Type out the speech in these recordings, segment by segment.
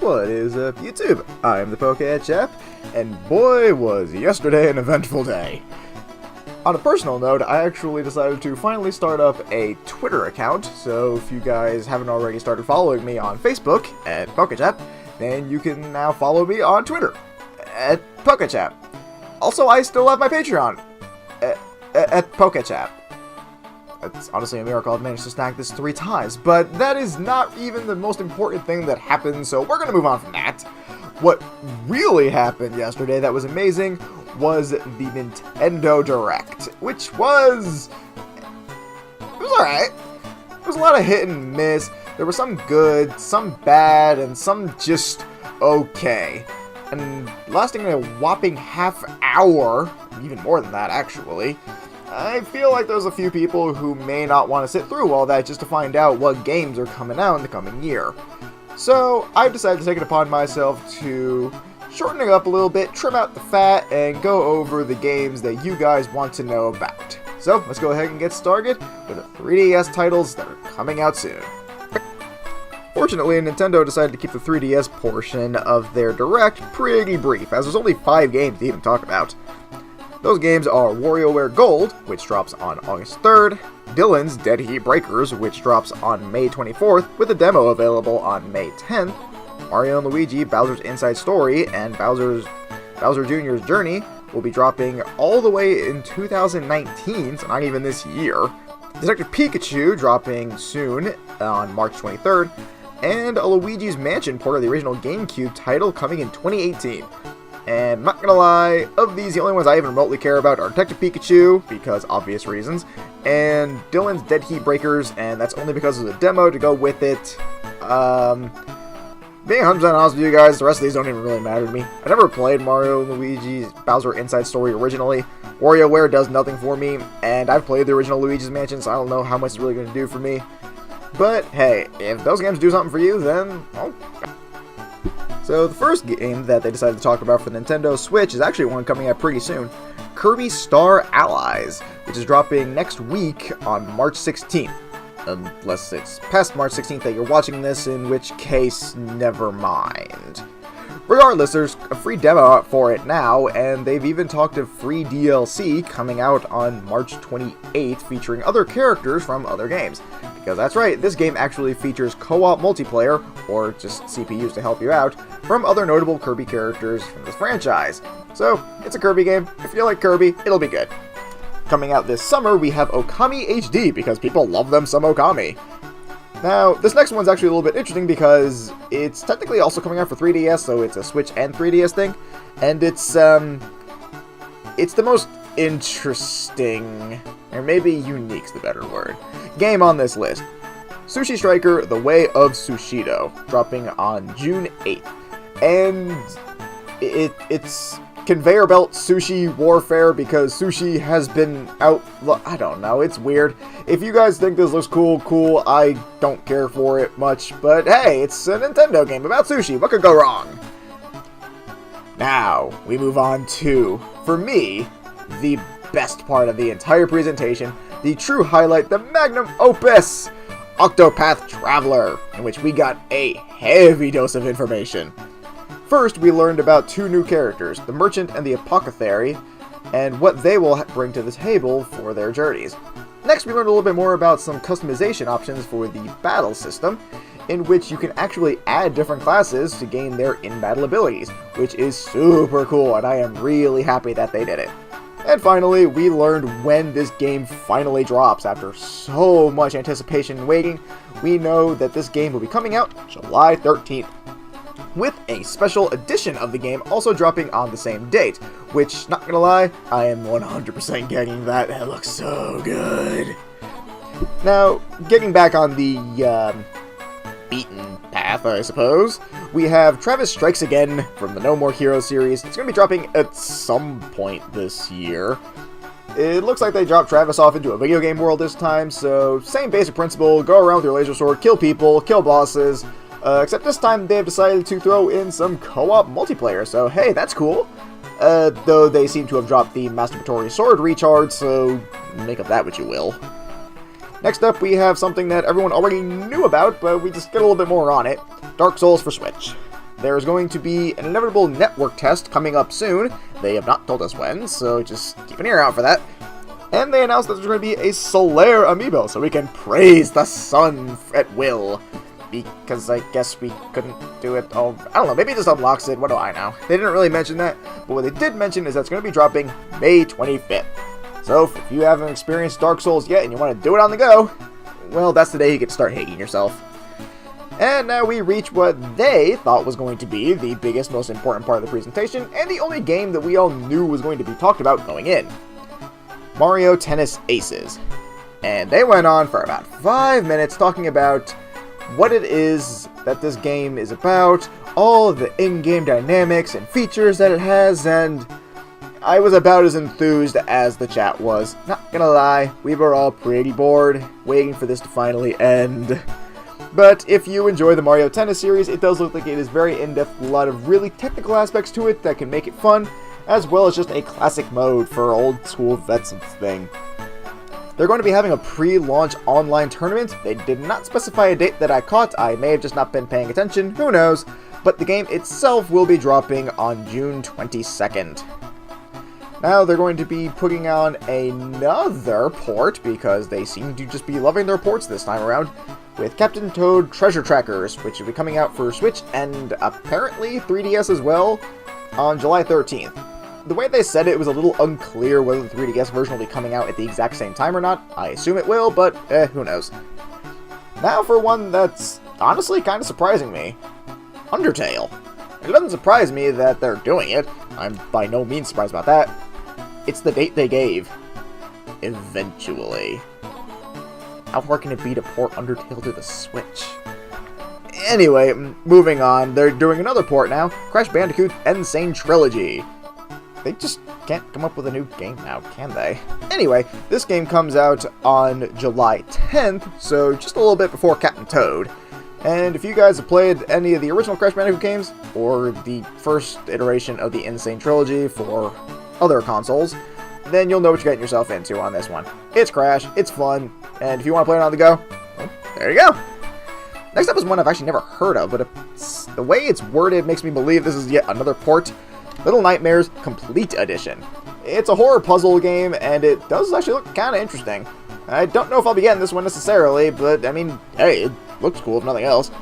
What is up, YouTube? I'm the Poké-Chap, and boy was yesterday an eventful day. On a personal note, I actually decided to finally start up a Twitter account, so if you guys haven't already started following me on Facebook at Poké-Chap, then you can now follow me on Twitter at Poké-Chap. Also, I still have my Patreon at Poké-Chap. It's honestly a miracle I've managed to snag this 3 times, but that is not even the most important thing that happened, so we're gonna move on from that. What really happened yesterday that was amazing was the Nintendo Direct, which was... it was alright. There was a lot of hit and miss. There were some good, some bad, and some just okay. And lasting a whopping half hour, even more than that actually, I feel like there's a few people who may not want to sit through all that just to find out what games are coming out in the coming year. So I've decided to take it upon myself to shorten it up a little bit, trim out the fat, and go over the games that you guys want to know about. So let's go ahead and get started with the 3DS titles that are coming out soon. Fortunately, Nintendo decided to keep the 3DS portion of their Direct pretty brief, as there's only 5 games to even talk about. Those games are WarioWare Gold, which drops on August 3rd, Dylan's Dead Heat Breakers, which drops on May 24th, with a demo available on May 10th, Mario & Luigi Bowser's Inside Story, and Bowser Jr.'s Journey will be dropping all the way in 2019, so not even this year, Detective Pikachu dropping soon on March 23rd, and a Luigi's Mansion port of the original GameCube title coming in 2018. And not gonna lie, of these, the only ones I even remotely care about are Detective Pikachu, because obvious reasons, and Dylan's Dead Heat Breakers, and that's only because of the demo to go with it. Being 100% honest with you guys, the rest of these don't even really matter to me. I never played Mario & Luigi's Bowser Inside Story originally. WarioWare does nothing for me, and I've played the original Luigi's Mansion, so I don't know how much it's really going to do for me. But hey, if those games do something for you, then, well... So the first game that they decided to talk about for the Nintendo Switch is actually one coming out pretty soon, Kirby Star Allies, which is dropping next week on March 16th. Unless it's past March 16th that you're watching this, in which case, never mind. Regardless, there's a free demo out for it now, and they've even talked of free DLC coming out on March 28th featuring other characters from other games. Because that's right, this game actually features co-op multiplayer, or just CPUs to help you out, from other notable Kirby characters from this franchise. So, it's a Kirby game. If you like Kirby, it'll be good. Coming out this summer, we have Okami HD, because people love them some Okami. Now, this next one's actually a little bit interesting because it's technically also coming out for 3DS, so it's a Switch and 3DS thing, and it's the most interesting, or maybe unique's the better word, game on this list. Sushi Striker: The Way of Sushido, dropping on June 8th, and it's conveyor belt sushi warfare because sushi has been out. I don't know, it's weird. If you guys think this looks cool, I don't care for it much, but hey, it's a Nintendo game about sushi, what could go wrong? Now, we move on to, for me, the best part of the entire presentation, the true highlight, the magnum opus, Octopath Traveler, in which we got a heavy dose of information. First, we learned about 2 new characters, the Merchant and the Apothecary, and what they will bring to the table for their journeys. Next, we learned a little bit more about some customization options for the battle system, in which you can actually add different classes to gain their in-battle abilities, which is super cool, and I am really happy that they did it. And finally, we learned when this game finally drops. After so much anticipation and waiting, we know that this game will be coming out July 13th. With a special edition of the game also dropping on the same date, which, not gonna lie, I am 100% getting that. That looks so good. Now, getting back on the, beaten path, I suppose, we have Travis Strikes Again from the No More Heroes series. It's gonna be dropping at some point this year. It looks like they dropped Travis off into a video game world this time, so same basic principle, go around with your laser sword, kill people, kill bosses, except this time they have decided to throw in some co-op multiplayer, so hey, that's cool. Though they seem to have dropped the masturbatory sword recharge, so make of that what you will. Next up, we have something that everyone already knew about, but we just get a little bit more on it. Dark Souls for Switch. there's going to be an inevitable network test coming up soon. They have not told us when, so just keep an ear out for that. And they announced that there's going to be a Solaire amiibo, so we can praise the sun at will. Because I guess we couldn't do it all. I don't know, maybe it just unlocks it, what do I know? They didn't really mention that, but what they did mention is that it's going to be dropping May 25th. So if you haven't experienced Dark Souls yet and you want to do it on the go, well, that's the day you get to start hating yourself. And now we reach what they thought was going to be the biggest, most important part of the presentation, and the only game that we all knew was going to be talked about going in. Mario Tennis Aces. And they went on for about 5 minutes talking about what it is that this game is about, all of the in-game dynamics and features that it has, and I was about as enthused as the chat was. Not gonna lie, we were all pretty bored, waiting for this to finally end. But if you enjoy the Mario Tennis series, it does look like it is very in-depth, a lot of really technical aspects to it that can make it fun, as well as just a classic mode for old-school vets of the thing. They're going to be having a pre-launch online tournament. They did not specify a date that I caught. I may have just not been paying attention, who knows. But the game itself will be dropping on June 22nd. Now they're going to be putting on another port, because they seem to just be loving their ports this time around, with Captain Toad Treasure Trackers, which will be coming out for Switch and apparently 3DS as well on July 13th. The way they said it was a little unclear whether the 3DS version will be coming out at the exact same time or not. I assume it will, but who knows. Now for one that's honestly kind of surprising me. Undertale. It doesn't surprise me that they're doing it. I'm by no means surprised about that. It's the date they gave. Eventually. How hard can it be to port Undertale to the Switch? Anyway, moving on. They're doing another port now. Crash Bandicoot Insane Trilogy. They just can't come up with a new game now, can they? Anyway, this game comes out on July 10th, so just a little bit before Captain Toad. And if you guys have played any of the original Crash Bandicoot games, or the first iteration of the Insane Trilogy for other consoles, then you'll know what you're getting yourself into on this one. It's Crash, it's fun, and if you want to play it on the go, well, there you go. Next up is one I've actually never heard of, but the way it's worded makes me believe this is yet another port. Little Nightmares Complete Edition. It's a horror puzzle game, and it does actually look kind of interesting. I don't know if I'll be getting this one necessarily, but I mean, hey, it looks cool if nothing else.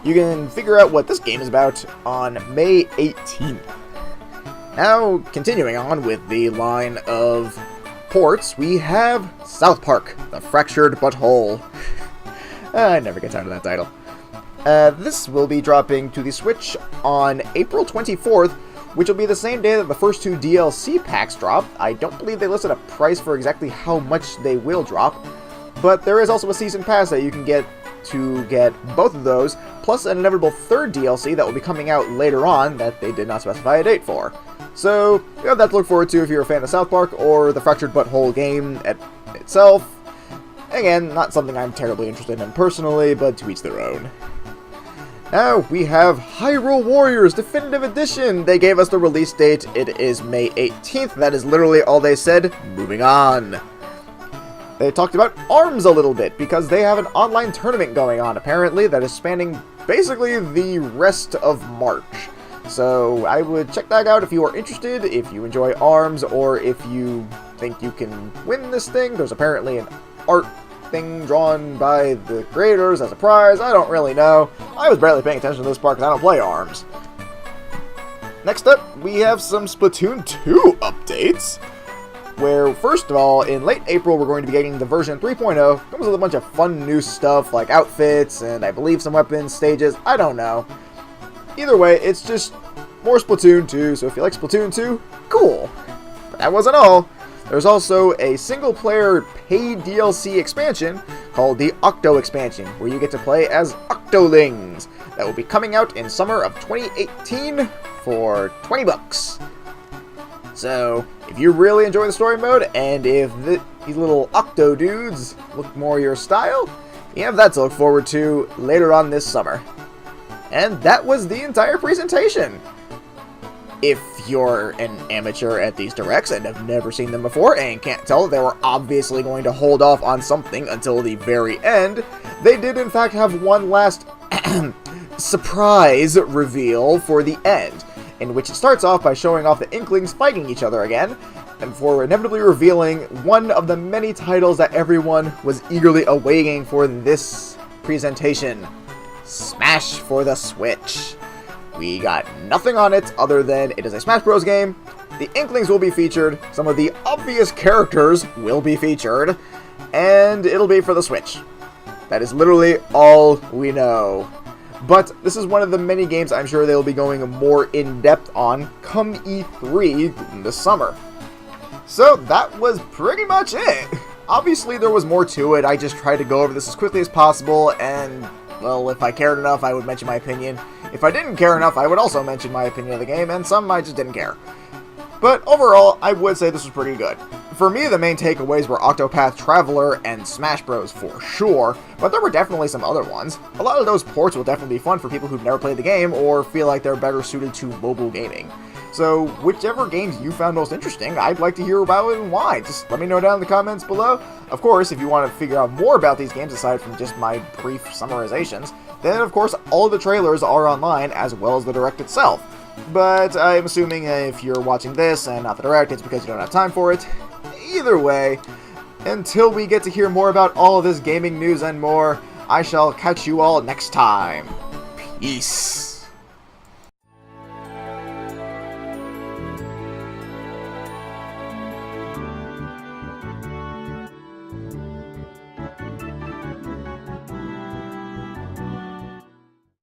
You can figure out what this game is about on May 18th. Now, continuing on with the line of ports, we have South Park, The Fractured But Whole. I never get tired of that title. This will be dropping to the Switch on April 24th, which will be the same day that the first two DLC packs drop. I don't believe they listed a price for exactly how much they will drop, but there is also a season pass that you can get to get both of those, plus an inevitable third DLC that will be coming out later on that they did not specify a date for. So, you have that to look forward to if you're a fan of South Park or the Fractured But Whole game itself. Again, not something I'm terribly interested in personally, but to each their own. Now, we have Hyrule Warriors Definitive Edition! They gave us the release date, it is May 18th, that is literally all they said. Moving on. They talked about ARMS a little bit, because they have an online tournament going on, apparently, that is spanning basically the rest of March. So, I would check that out if you are interested, if you enjoy ARMS, or if you think you can win this thing. There's apparently an art thing drawn by the creators as a prize. I don't really know. I was barely paying attention to this part because I don't play ARMS. Next up, we have some Splatoon 2 updates, where, first of all, in late April, we're going to be getting the version 3.0. Comes with a bunch of fun new stuff, like outfits, and I believe some weapons, stages, I don't know. Either way, it's just more Splatoon 2, so if you like Splatoon 2, cool. But that wasn't all. There's also a single-player paid DLC expansion called the Octo Expansion, where you get to play as Octolings. That will be coming out in summer of 2018 for $20. So, if you really enjoy the story mode, and if these little Octo dudes look more your style, you have that to look forward to later on this summer. And that was the entire presentation. If you're an amateur at these directs and have never seen them before and can't tell that they were obviously going to hold off on something until the very end, they did in fact have one last surprise reveal for the end, in which it starts off by showing off the Inklings fighting each other again, and for inevitably revealing one of the many titles that everyone was eagerly awaiting for this presentation: Smash for the Switch. We got nothing on it other than it is a Smash Bros. Game, the Inklings will be featured, some of the obvious characters will be featured, and it'll be for the Switch. That is literally all we know. But this is one of the many games I'm sure they'll be going more in-depth on come E3 this summer. So that was pretty much it. Obviously there was more to it, I just tried to go over this as quickly as possible, and, well, if I cared enough I would mention my opinion. If I didn't care enough I would also mention my opinion of the game, and some I just didn't care. But overall, I would say this was pretty good. For me, the main takeaways were Octopath Traveler and Smash Bros. For sure, but there were definitely some other ones. A lot of those ports will definitely be fun for people who've never played the game or feel like they're better suited to mobile gaming. So, whichever games you found most interesting, I'd like to hear about it and why. Just let me know down in the comments below. Of course, if you want to figure out more about these games aside from just my brief summarizations, then of course all of the trailers are online as well as the Direct itself. But I'm assuming if you're watching this and not the Direct, it's because you don't have time for it. Either way, until we get to hear more about all of this gaming news and more, I shall catch you all next time. Peace.